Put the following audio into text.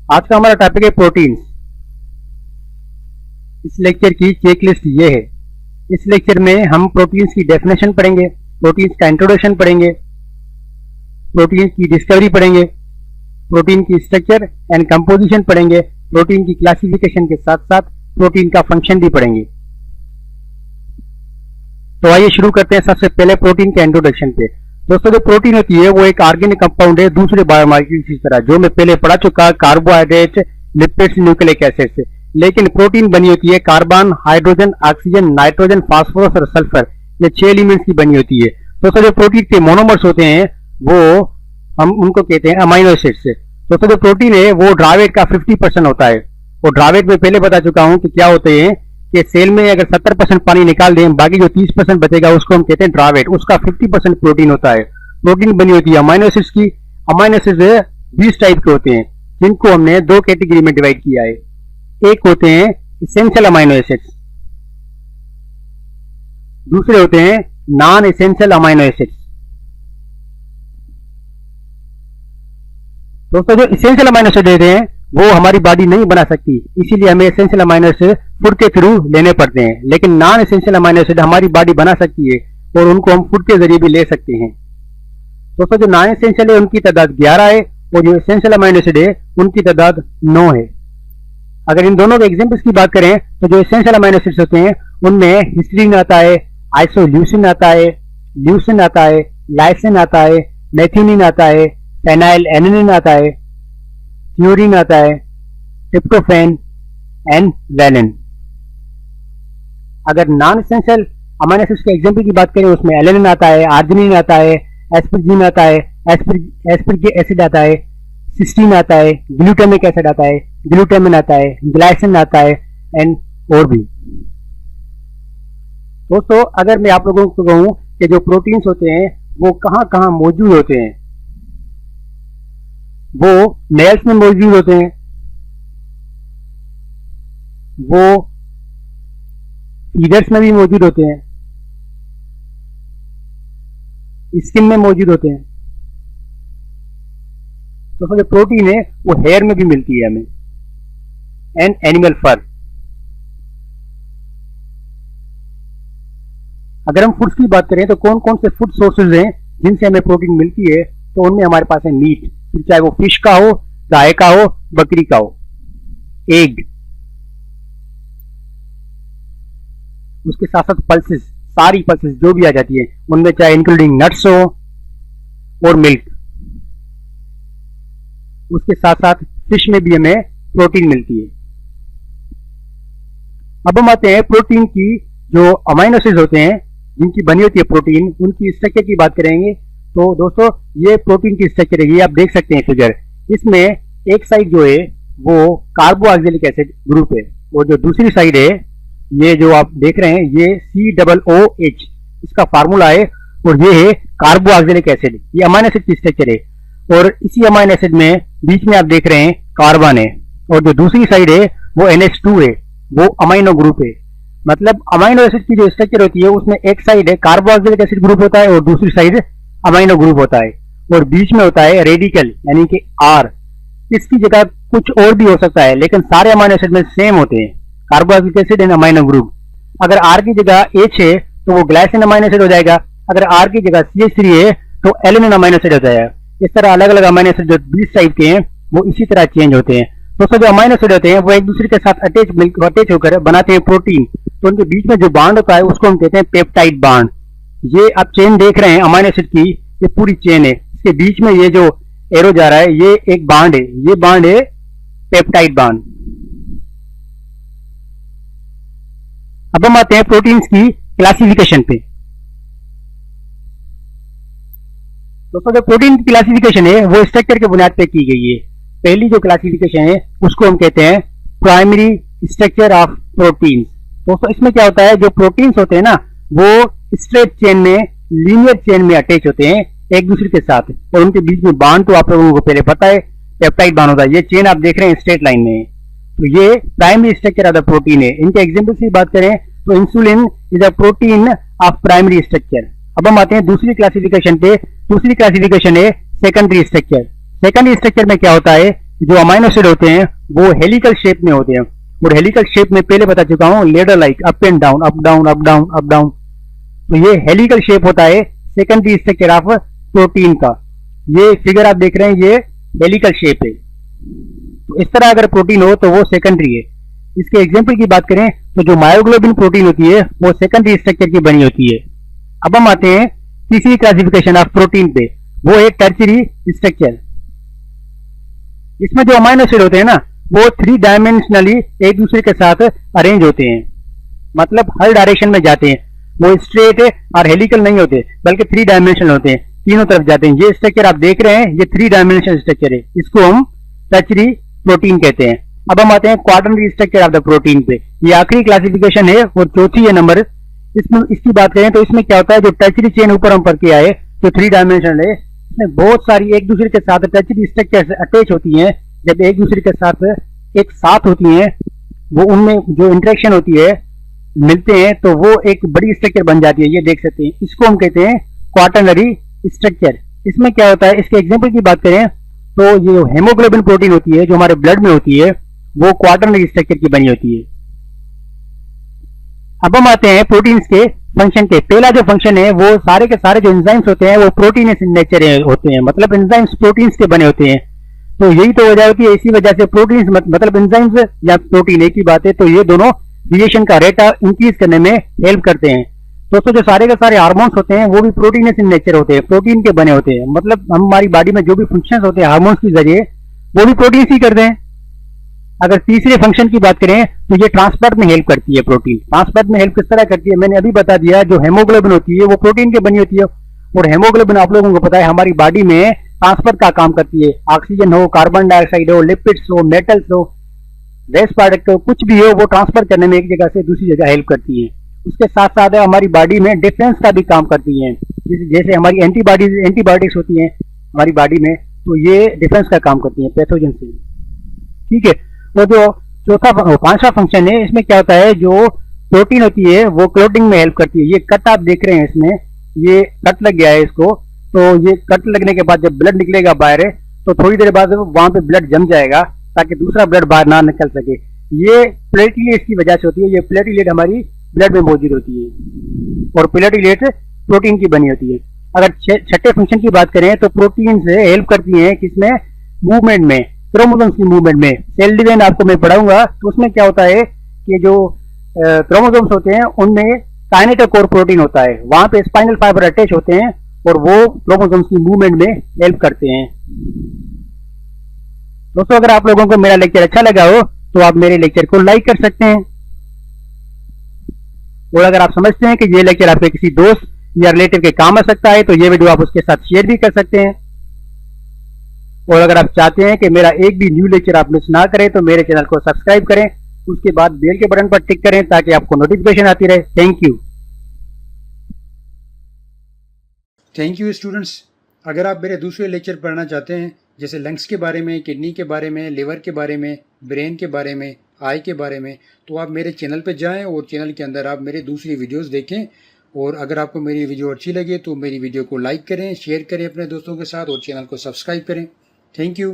आज का हमारा टॉपिक है प्रोटीन्स। इस लेक्चर की चेकलिस्ट ये है। इस लेक्चर में हम प्रोटीन्स की डेफिनेशन पढ़ेंगे, प्रोटीन्स का इंट्रोडक्शन पढ़ेंगे, प्रोटीन की डिस्कवरी पढ़ेंगे, प्रोटीन की स्ट्रक्चर एंड कंपोजिशन पढ़ेंगे, प्रोटीन की क्लासिफिकेशन के साथ साथ प्रोटीन का फंक्शन भी पढ़ेंगे। तो आइए शुरू करते हैं सबसे पहले प्रोटीन के इंट्रोडक्शन पे। दोस्तों, जो प्रोटीन होती है वो एक ऑर्गेनिक कंपाउंड है दूसरे बायोमॉलिक्यूल्स की तरह, जो मैं पहले पढ़ा चुका, कार्बोहाइड्रेट, लिपिड्स, न्यूक्लिक एसिड से। लेकिन प्रोटीन बनी होती है carbon, hydrogen, oxygen, nitrogen, phosphorus और सल्फर, ये 6 एलिमेंट्स की बनी होती है। दोस्तों, जो प्रोटीन के मोनोमर्स होते हैं वो हम उनको कहते हैं अमाइनो एसिड्स से। दोस्तों, जो प्रोटीन है वो ड्रावेट का 50% होता है। और ड्रावेट में पहले बता चुका हूं कि क्या होते हैं कि सेल में अगर 70% पानी निकाल दें, बाकी जो 30% बचेगा उसको हम कहते हैं ड्रावेट, उसका 50% प्रोटीन होता है। प्रोटीन बनी होती है अमाइनो एसिड्स की। अमाइनो एसिड्स 20 टाइप के होते हैं, जिनको हमने 2 कैटेगरी में डिवाइड किया है। एक होते हैं इसेंशियल अमाइनो एसिड्स, दूसरे होते हैं नॉन एसेंशियल अमाइनो एसिड्स। दोस्तों, जो इसेंशियल अमाइनो एसिड होते हैं वो हमारी बॉडी नहीं बना सकती, इसीलिए हमें एसेंशियल अमाइनो एसिड फूड के थ्रू लेने पड़ते हैं। लेकिन नॉन एसेंशियल अमाइनो एसिड हमारी बॉडी बना सकती है और उनको हम फूड के जरिए भी ले सकते हैं। दोस्तों, जो नॉन एसेंशियल है उनकी तादाद 11 है और जो एसेंशियल अमाइनो एसिड है उनकी तादाद 9 है। अगर इन दोनों के एग्जांपल्स की बात करें तो जो एसेंशियल अमाइनो एसिड्स होते हैं उनमें हिस्टीडीन आता है, आइसोल्यूसिन आता है, ल्यूसिन आता है, लाइसिन आता है, मेथियोनिन आता है, फेनाइल एलानिन आता है, थ्योरीन आता है, ट्रिप्टोफैन एंड वैलिन। अगर नॉन एसेंशियल अमाइनो एसिड्स के एग्जांपल की बात करें उसमें एलानिन आता है, आर्जिनिन आता है, एस्परजिन आता है, एस्परिक एसिड आता है, सिस्टीन आता है, ग्लूटामिक एसिड आता है, ग्लूटामिन आता है, ग्लाइसिन आता है एंड और भी। दोस्तों, अगर मैं आप लोगों को कहूं कि जो प्रोटीन्स होते हैं वो कहां कहां मौजूद होते हैं, वो नेल्स में मौजूद होते हैं, वो फीडर्स में भी मौजूद होते हैं, स्किन में मौजूद होते हैं। तो जो प्रोटीन है वो हेयर में भी मिलती है हमें एंड एनिमल फर। अगर हम फूड्स की बात करें तो कौन कौन से फूड सोर्सेज हैं जिनसे हमें प्रोटीन मिलती है, तो उनमें हमारे पास है मीट, चाहे वो फिश का हो, गाय का हो, बकरी का हो, एग, उसके साथ साथ पल्सेस, सारी पल्सेस जो भी आ जाती है उनमें, चाहे इंक्लूडिंग नट्स हो और मिल्क। उसके साथ साथ फिश में भी हमें प्रोटीन मिलती है। अब हम आते हैं प्रोटीन की जो अमाइनो एसिड्स होते हैं जिनकी बनी होती है प्रोटीन, उनकी स्ट्रक्चर की बात करेंगे। तो दोस्तों, ये प्रोटीन की स्ट्रक्चर है, ये आप देख सकते हैं फिगर। इसमें एक साइड जो है वो कार्बोऑक्सिलिक एसिड ग्रुप है और जो दूसरी साइड है ये जो आप देख रहे हैं ये COOH इसका फार्मूला है और ये है कार्बोऑक्सिलिक एसिड। ये अमाइनो एसिड की स्ट्रक्चर है और इसी अमाइनो एसिड में बीच में आप देख रहे हैं कार्बन है और जो दूसरी साइड है वो NH2 है, वो अमाइनो ग्रुप है। मतलब अमाइनो एसिड की जो स्ट्रक्चर होती है उसमें एक साइड है कार्बोऑक्सिलिक एसिड ग्रुप होता है और दूसरी साइड अमाइनो ग्रुप होता है और बीच में होता है रेडिकल यानी कि R। इसकी जगह कुछ और भी हो सकता है लेकिन सारे अमाइनो एसिड में सेम होते हैं, carboxylic acid and amino group. अगर R की जगह H है तो वो ग्लाइसिन अमाइनो एसिड हो जाएगा, अगर R की जगह CH3 है तो एलानिन अमाइनो एसिड हो जाएगा। इस तरह अलग अलग अमाइनो एसिड जो 20 टाइप के हैं वो इसी तरह चेंज होते हैं। दोस्तों, जो अमाइनो एसिड होते हैं वो एक दूसरे के साथ अटैच होकर बनाते हैं प्रोटीन, तो उनके बीच में जो बांड होता है उसको हम कहते हैं पेप्टाइड बांड। ये आप चेन देख रहे हैं अमाइनो एसिड की, ये पूरी चेन है, इसके बीच में ये जो एरो जा रहा है ये एक बांड है, ये बांड है पेप्टाइड बांड। अब हम आते हैं प्रोटीन्स की क्लासिफिकेशन पे। दोस्तों, जो प्रोटीन की क्लासिफिकेशन है वो स्ट्रक्चर के बुनियाद पे की गई है। पहली जो क्लासिफिकेशन है उसको हम कहते हैं प्राइमरी स्ट्रक्चर ऑफ प्रोटीन्स। दोस्तों, इसमें क्या होता है, जो प्रोटीन्स होते हैं ना वो स्ट्रेट चेन में, लीनियर चेन में अटैच होते हैं एक दूसरे के साथ और उनके बीच में बांड तो आप लोगों को पहले पता है पेप्टाइड बांड होता है। ये चेन आप देख रहे हैं स्ट्रेट लाइन में, तो ये primary structure of the protein है। इनके एग्जांपल से बात करें तो insulin is a protein of primary structure. अब हम आते हैं दूसरी क्लासिफिकेशन पे। दूसरी क्लासिफिकेशन है सेकेंडरी स्ट्रक्चर। सेकेंडरी स्ट्रक्चर में क्या होता है जो अमाइनो एसिड होते हैं वो हेलिकल शेप में होते हैं, और हेलिकल शेप में पहले बता चुका हूं, ladder like, up and down, up down up down up down. तो ये हेलिकल शेप होता है सेकेंडरी स्ट्रक्चर ऑफ प्रोटीन का। ये फिगर आप देख रहे हैं, ये हेलिकल शेप है। तो इस तरह अगर प्रोटीन हो तो वो सेकेंडरी है। इसके एग्जाम्पल की बात करें तो जो मायोग्लोबिन प्रोटीन होती है वो सेकेंडरी स्ट्रक्चर की बनी होती है। अब हम आते हैं तीसरी क्लासिफिकेशन ऑफ प्रोटीन पे, वो है टर्शियरी स्ट्रक्चर। इसमें जो अमाइनो एसिड होते हैं ना, वो 3 डायमेंशनली एक दूसरे के साथ अरेंज होते हैं, मतलब हर डायरेक्शन में जाते हैं। वो स्ट्रेट और हेलिकल नहीं होते, बल्कि 3 डायमेंशनल होते हैं, तीनों तरफ जाते हैं। ये स्ट्रक्चर आप देख रहे हैं, ये 3 डायमेंशनल स्ट्रक्चर है, इसको हम टर्शियरी प्रोटीन कहते हैं। अब हम आते हैं quaternary structure of the protein पे। ये आखिरी क्लासिफिकेशन है और चौथी है नंबर। इसमें इसकी बात करें तो इसमें क्या होता है, जो टर्शियरी चेन ऊपर हम पढ़ के आए, जो 3 डायमेंशनल है, इसमें बहुत सारी एक दूसरे के साथ टर्शियरी स्ट्रक्चर अटैच होती हैं। जब एक दूसरे के साथ एक साथ होती हैं, वो उनमें जो इंटरेक्शन होती है, मिलते हैं, तो वो एक बड़ी स्ट्रक्चर बन जाती है। ये देख सकते हैं, इसको हम कहते हैं क्वाटरनरी स्ट्रक्चर। इसमें क्या होता है, इसके एग्जांपल की बात करें तो ये हेमोग्लोबिन प्रोटीन होती है जो हमारे ब्लड में होती है, वो क्वाटरनरी स्ट्रक्चर की बनी होती है। अब हम आते हैं प्रोटीन्स के फंक्शन के। पहला जो फंक्शन है, वो सारे के सारे जो एंजाइम्स होते हैं वो प्रोटीनस इन नेचर होते हैं, मतलब एंजाइम्स प्रोटीन्स के बने होते हैं। तो यही तो वजह होती है, इसी वजह से प्रोटीन्स मतलब एंजाइम्स या प्रोटीन एक ही बात है। तो ये दोनों रिएक्शन का रेट इंक्रीज करने में हेल्प करते हैं। दोस्तों जो सारे के सारे हार्मोन्स होते हैं वो भी प्रोटीनस इन नेचर होते हैं, प्रोटीन के बने होते हैं। मतलब हमारी बॉडी में जो भी फंक्शंस होते हैं हार्मोन्स के जरिए, वो भी प्रोटीन ही करते हैं। अगर तीसरे फंक्शन की बात करें तो ये ट्रांसपोर्ट में हेल्प करती है। प्रोटीन ट्रांसपोर्ट में हेल्प किस तरह करती है, मैंने अभी बता दिया। जो हेमोग्लोबिन होती है वो प्रोटीन की बनी होती है, और हेमोग्लोबिन आप लोगों को पता है हमारी बॉडी में ट्रांसफर का काम करती है। ऑक्सीजन हो, कार्बन डाइऑक्साइड हो, लिपिड्स हो, मेटल्स हो, वेस्ट प्रोडक्ट हो, कुछ भी हो, वो ट्रांसफर करने में एक जगह से दूसरी जगह हेल्प करती है। उसके साथ साथ हमारी बॉडी में डिफेंस का भी काम करती है। जैसे हमारी एंटीबायोटिक्स होती हैं हमारी बॉडी में, तो ये डिफेंस का काम करती है पैथोजन से। ठीक है। तो जो पांचवा फंक्शन है, इसमें क्या होता है, जो प्रोटीन होती है वो क्लोटिंग में हेल्प करती है। ये कट आप देख रहे हैं, इसमें ये कट लग गया है इसको। तो ये कट लगने के बाद जब ब्लड निकलेगा बाहर, तो थोड़ी देर बाद वहां पे ब्लड जम जाएगा ताकि दूसरा ब्लड बाहर ना निकल सके। ये प्लेटलेट्स की वजह से होती है। ये प्लेटलेट हमारी ब्लड में मौजूद होती है, और प्लेटलेट प्रोटीन की बनी होती है। अगर छठे फंक्शन की बात करें तो प्रोटीन से हेल्प करती है किसमें, मूवमेंट में, क्रोमोसोम्स की मूवमेंट में। सेल डिवीजन आपको मैं पढ़ाऊंगा, तो उसमें क्या होता है कि जो क्रोमोसोम्स होते हैं उनमें काइनेटोकोर प्रोटीन होता है, वहां पे स्पाइनल फाइबर अटैच होते हैं और वो क्रोमोसोम्स की मूवमेंट में हेल्प करते हैं। दोस्तों अगर आप लोगों को मेरा लेक्चर अच्छा लगा हो तो आप मेरे लेक्चर को लाइक कर सकते हैं, और अगर आप समझते हैं कि ये लेक्चर आपके किसी दोस्त या रिलेटिव के काम आ सकता है तो ये वीडियो आप उसके साथ शेयर भी कर सकते हैं। और अगर आप चाहते हैं कि मेरा एक भी न्यू लेक्चर आप मिस ना करें तो मेरे चैनल को सब्सक्राइब करें, उसके बाद बेल के बटन पर टिक करें ताकि आपको नोटिफिकेशन आती रहे। Thank you students. अगर आप मेरे दूसरे लेक्चर पढ़ना चाहते हैं, जैसे लंग्स के बारे में, किडनी के बारे में, लिवर के बारे में, ब्रेन के बारे में, आई के बारे में, तो आप मेरे चैनल पर जाएं और चैनल के अंदर आप मेरे दूसरी वीडियोस देखें। और अगर आपको मेरी वीडियो अच्छी लगे तो मेरी वीडियो को लाइक करें, शेयर करें अपने दोस्तों के साथ, और चैनल को सब्सक्राइब करें। Thank you.